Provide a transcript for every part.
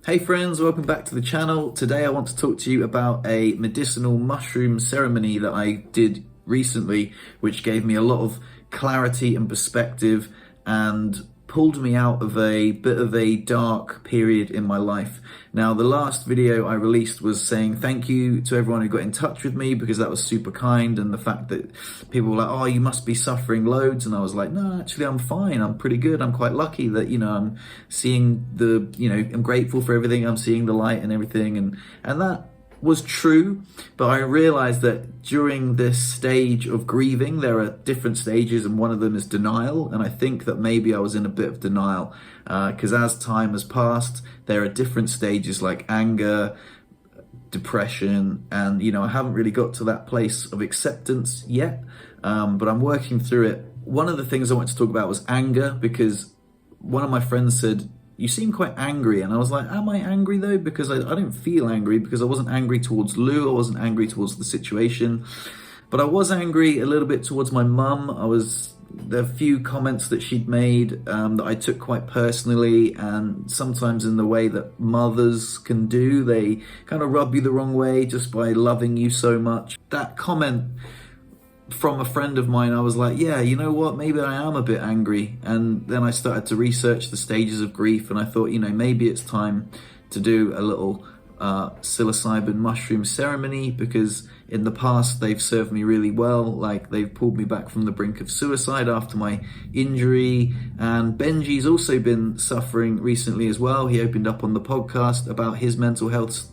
Hey friends, welcome back to the channel. Today I want to talk to you about a medicinal mushroom ceremony that I did recently, which gave me a lot of clarity and perspective and pulled me out of a bit of a dark period in my life. Now, the last video I released was saying thank you to everyone who got in touch with me because that was super kind, and the fact that people were like, oh, you must be suffering loads, and I was like, no, actually I'm fine, I'm pretty good, I'm quite lucky that, I'm seeing I'm grateful for everything, I'm seeing the light and everything, and that was true, but I realized that during this stage of grieving, there are different stages, and one of them is denial. And I think that maybe I was in a bit of denial because as time has passed, there are different stages like anger, depression, and I haven't really got to that place of acceptance yet, but I'm working through it. One of the things I wanted to talk about was anger, because one of my friends said, you seem quite angry, and I was like, am I angry though? Because I don't feel angry, because I wasn't angry towards Lou, I wasn't angry towards the situation, but I was angry a little bit towards my mum. There are a few comments that she'd made that I took quite personally, and sometimes in the way that mothers can do, they kind of rub you the wrong way just by loving you so much. That comment from a friend of mine, I was like, yeah, you know what, maybe I am a bit angry. And then I started to research the stages of grief, and I thought, maybe it's time to do a little psilocybin mushroom ceremony, because in the past they've served me really well. Like, they've pulled me back from the brink of suicide after my injury. And Benji's also been suffering recently as well. He opened up on the podcast about his mental health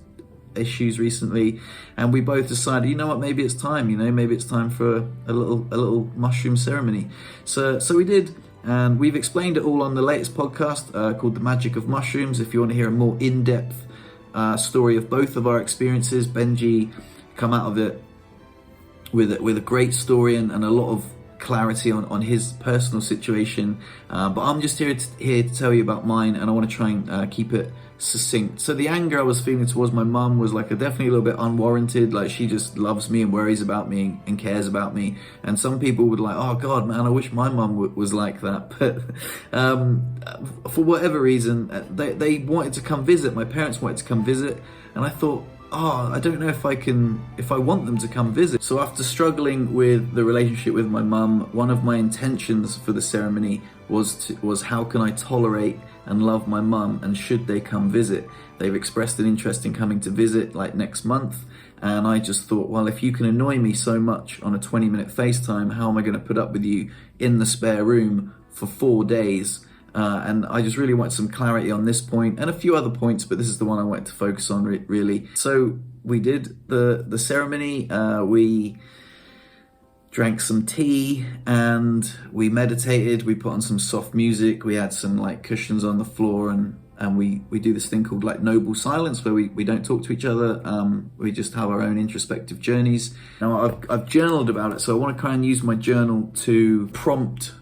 issues recently, and we both decided, maybe it's time, maybe it's time for a little mushroom ceremony. So we did, and we've explained it all on the latest podcast called The Magic of Mushrooms. If you want to hear a more in-depth story of both of our experiences, Benji come out of it with a great story and a lot of clarity on his personal situation, but I'm just here to tell you about mine, and I want to try and keep it succinct. So the anger I was feeling towards my mum was definitely a little bit unwarranted. Like, she just loves me and worries about me and cares about me, and some people would oh god, man, I wish my mum was like that. But for whatever reason, they wanted to come visit. My parents wanted to come visit, and I thought, I don't know if I want them to come visit. So after struggling with the relationship with my mum, one of my intentions for the ceremony was how can I tolerate and love my mum, and should they come visit? They've expressed an interest in coming to visit next month, and I just thought, well, if you can annoy me so much on a 20-minute FaceTime, how am I going to put up with you in the spare room for 4 days? And I just really want some clarity on this point and a few other points, but this is the one I wanted to focus on really. So we did the ceremony, we drank some tea and we meditated, we put on some soft music, we had some cushions on the floor, and we do this thing called noble silence, where we don't talk to each other, we just have our own introspective journeys. Now I've journaled about it, so I want to try and use my journal to prompt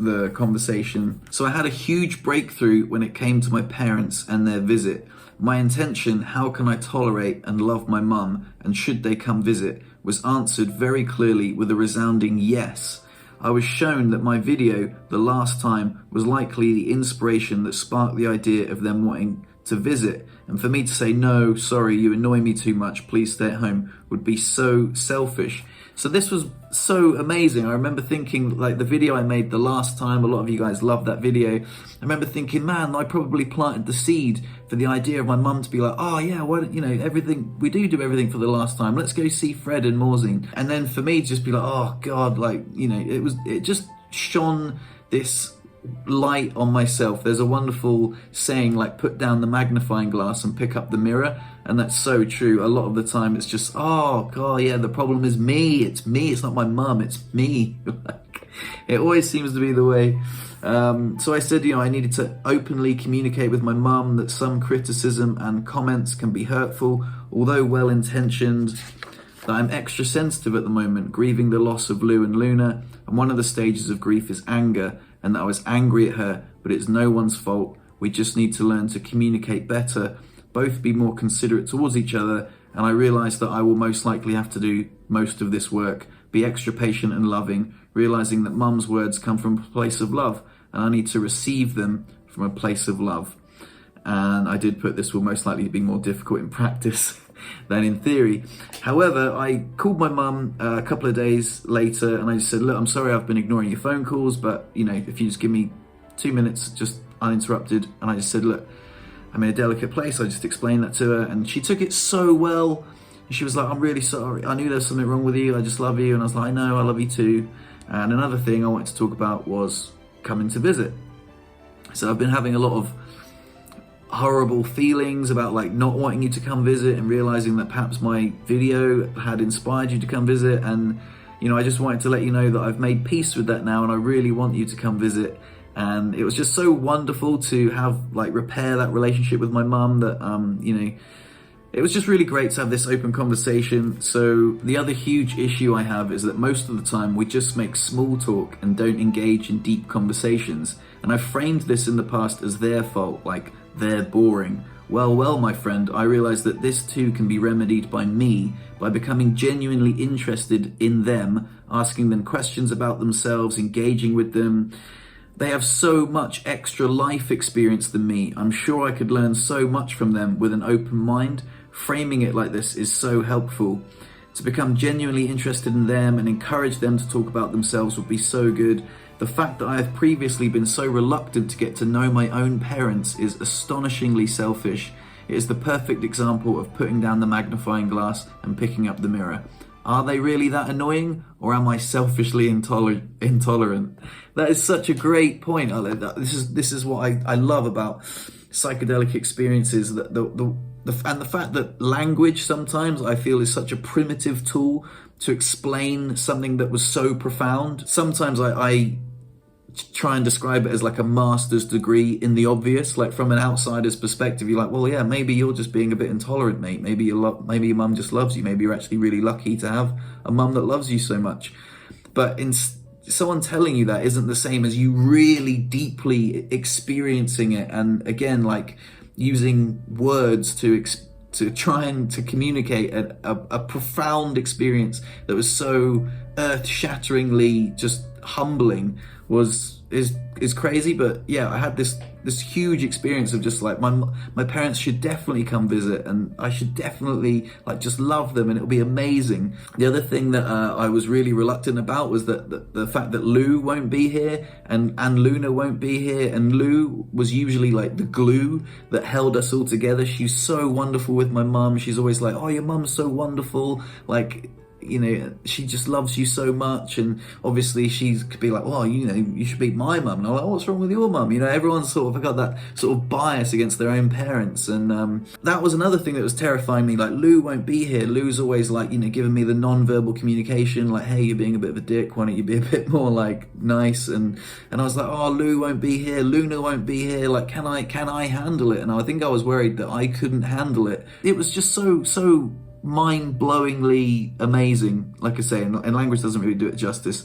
the conversation. So I had a huge breakthrough when it came to my parents and their visit. My intention, how can I tolerate and love my mum, and should they come visit, was answered very clearly with a resounding yes. I was shown that my video the last time was likely the inspiration that sparked the idea of them wanting to visit, and for me to say, no, sorry, you annoy me too much, please stay at home, would be so selfish. So this was so amazing. I remember thinking, the video I made the last time, a lot of you guys loved that video. I remember thinking, man, I probably planted the seed for the idea of my mum to be oh yeah, why don't, everything, we do everything for the last time, let's go see Fred and Morzine. And then for me to just be oh god, it just shone this light on myself. There's a wonderful saying, put down the magnifying glass and pick up the mirror, and that's so true. A lot of the time it's just, oh god, yeah, the problem is me, it's not my mum, it's me. It always seems to be the way. So I said, I needed to openly communicate with my mum that some criticism and comments can be hurtful, although well-intentioned, that I'm extra sensitive at the moment, grieving the loss of Lou and Luna, and one of the stages of grief is anger, and that I was angry at her, but it's no one's fault. We just need to learn to communicate better, both be more considerate towards each other, and I realised that I will most likely have to do most of this work, be extra patient and loving, realising that mum's words come from a place of love, and I need to receive them from a place of love. and I did put this will most likely be more difficult in practice than in theory. However, I called my mum a couple of days later and I just said, look, I'm sorry I've been ignoring your phone calls, but you know, if you just give me 2 minutes just uninterrupted. And I just said, look, I'm in a delicate place. I just explained that to her and she took it so well. She was like, I'm really sorry. I knew there was something wrong with you. I just love you. And I was like, I know, I love you too. And another thing I wanted to talk about was coming to visit. So I've been having a lot of horrible feelings about like not wanting you to come visit and realizing that perhaps my video had inspired you to come visit. And, you know, I just wanted to let you know that I've made peace with that now and I really want you to come visit. And it was just so wonderful to have like repair that relationship with my mum that, you know, it was just really great to have this open conversation. So the other huge issue I have is that most of the time we just make small talk and don't engage in deep conversations. And I've framed this in the past as their fault, like they're boring. Well, my friend, I realize that this too can be remedied by me, by becoming genuinely interested in them, asking them questions about themselves, engaging with them. They have so much extra life experience than me. I'm sure I could learn so much from them with an open mind. Framing it like this is so helpful. To become genuinely interested in them and encourage them to talk about themselves would be so good. The fact that I have previously been so reluctant to get to know my own parents is astonishingly selfish. It is the perfect example of putting down the magnifying glass and picking up the mirror. Are they really that annoying, or am I selfishly intolerant? That is such a great point. This is what I love about psychedelic experiences. That the fact that language sometimes I feel is such a primitive tool to explain something that was so profound. Sometimes I try and describe it as like a master's degree in the obvious, like from an outsider's perspective. You're like, well, yeah, maybe you're just being a bit intolerant, mate. Maybe maybe your mum just loves you. Maybe you're actually really lucky to have a mum that loves you so much. But someone telling you that isn't the same as you really deeply experiencing it. And again, like using words to try and to communicate a profound experience that was so earth-shatteringly just humbling is crazy. But yeah, I had this huge experience of just like my parents should definitely come visit and I should definitely like just love them and it'll be amazing. The other thing that I was really reluctant about was that the fact that Lou won't be here and Luna won't be here, and Lou was usually like the glue that held us all together. She's so wonderful with my mum. She's always like, oh, your mum's so wonderful, like, you know, she just loves you so much. And obviously she could be like, well, you know, you should meet my mum. And I'm like, oh, what's wrong with your mum? You know, everyone's sort of got that sort of bias against their own parents. And that was another thing that was terrifying me. Like, Lou won't be here. Lou's always like, you know, giving me the non-verbal communication, like, hey, you're being a bit of a dick. Why don't you be a bit more like nice? And I was like, oh, Lou won't be here. Luna won't be here. Like, can I handle it? And I think I was worried that I couldn't handle it. It was just so mind-blowingly amazing. Like I say, and language doesn't really do it justice.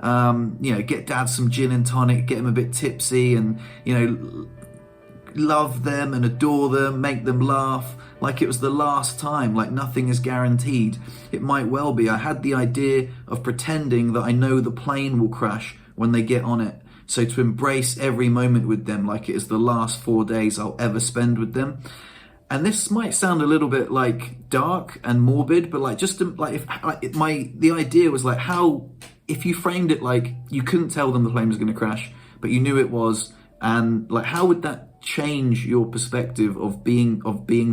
You know, get dad some gin and tonic, get him a bit tipsy, and, you know, love them and adore them, make them laugh like it was the last time, like nothing is guaranteed. It might well be. I had the idea of pretending that I know the plane will crash when they get on it, so to embrace every moment with them like it is the last 4 days I'll ever spend with them. And this might sound a little bit like dark and morbid, but like just like the idea was like, how if you framed it like you couldn't tell them the plane was going to crash, but you knew it was, and like how would that change your perspective of being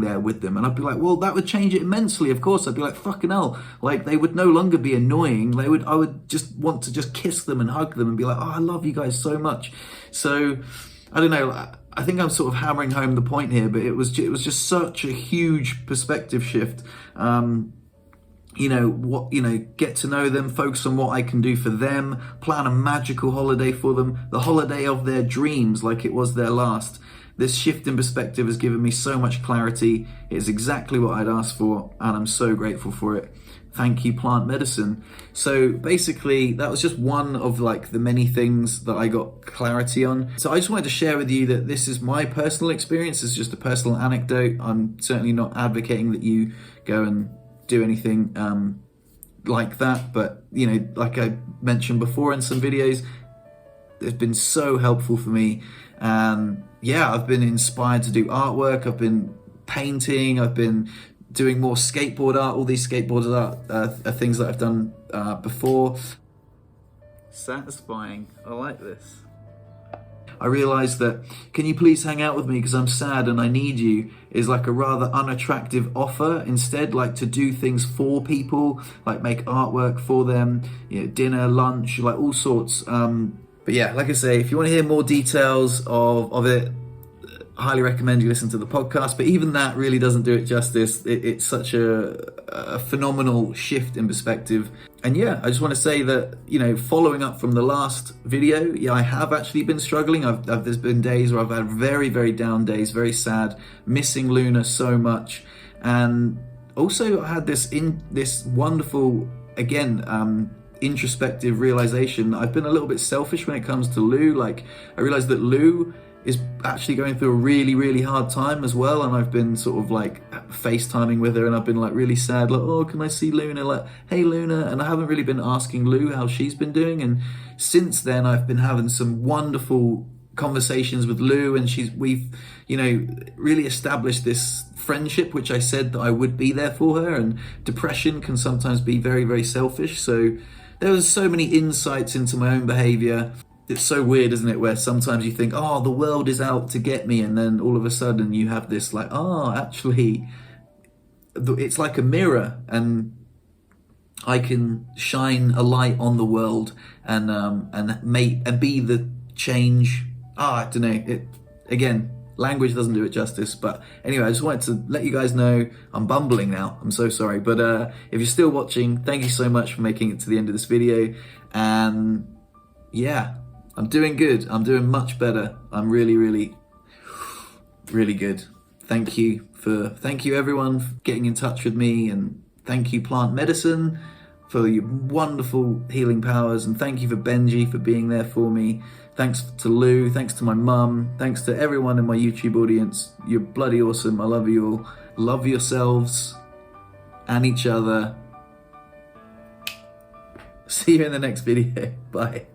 there with them? And I'd be like, well, that would change it immensely. Of course, I'd be like, fucking hell, like they would no longer be annoying. I would just want to just kiss them and hug them and be like, oh, I love you guys so much. So I don't know. I think I'm sort of hammering home the point here, but it was just such a huge perspective shift. You know, get to know them, focus on what I can do for them, plan a magical holiday for them, the holiday of their dreams, like it was their last. This shift in perspective has given me so much clarity. It is exactly what I'd asked for, and I'm so grateful for it. Thank you, plant medicine. So basically, that was just one of like the many things that I got clarity on. So I just wanted to share with you that this is my personal experience. It's just a personal anecdote. I'm certainly not advocating that you go and do anything like that. But, you know, like I mentioned before in some videos, it's been so helpful for me. And yeah, I've been inspired to do artwork. I've been painting. I've been doing more skateboard art. All these skateboard art are things that I've done before. Satisfying. I like this. I realised that, can you please hang out with me because I'm sad and I need you, is like a rather unattractive offer. Instead, like to do things for people, like make artwork for them, you know, dinner, lunch, like all sorts. But yeah, like I say, if you want to hear more details of it, highly recommend you listen to the podcast. But even that really doesn't do it justice. It's such a phenomenal shift in perspective. And yeah, I just want to say that, you know, following up from the last video, yeah, I have actually been struggling. There's been days where I've had very, very down days, very sad, missing Luna so much. And also I had this wonderful, again, introspective realization that I've been a little bit selfish when it comes to Lou. Like, I realized that Lou is actually going through a really, really hard time as well, and I've been sort of like FaceTiming with her, and I've been like really sad, like, oh, can I see Luna? Like, hey Luna, and I haven't really been asking Lou how she's been doing. And since then, I've been having some wonderful conversations with Lou, and we've, you know, really established this friendship, which I said that I would be there for her. And depression can sometimes be very, very selfish. So there was so many insights into my own behavior. It's so weird, isn't it, where sometimes you think, oh, the world is out to get me, and then all of a sudden you have this like, oh, actually, it's like a mirror, and I can shine a light on the world and be the change. I don't know. Again, language doesn't do it justice. But anyway, I just wanted to let you guys know. I'm bumbling now. I'm so sorry. But if you're still watching, thank you so much for making it to the end of this video. And yeah, I'm doing good. I'm doing much better. I'm really, really, really good. Thank you everyone for getting in touch with me, and thank you plant medicine for your wonderful healing powers, and thank you for Benji for being there for me. Thanks to Lou, thanks to my mum, thanks to everyone in my YouTube audience. You're bloody awesome. I love you all. Love yourselves and each other. See you in the next video. Bye.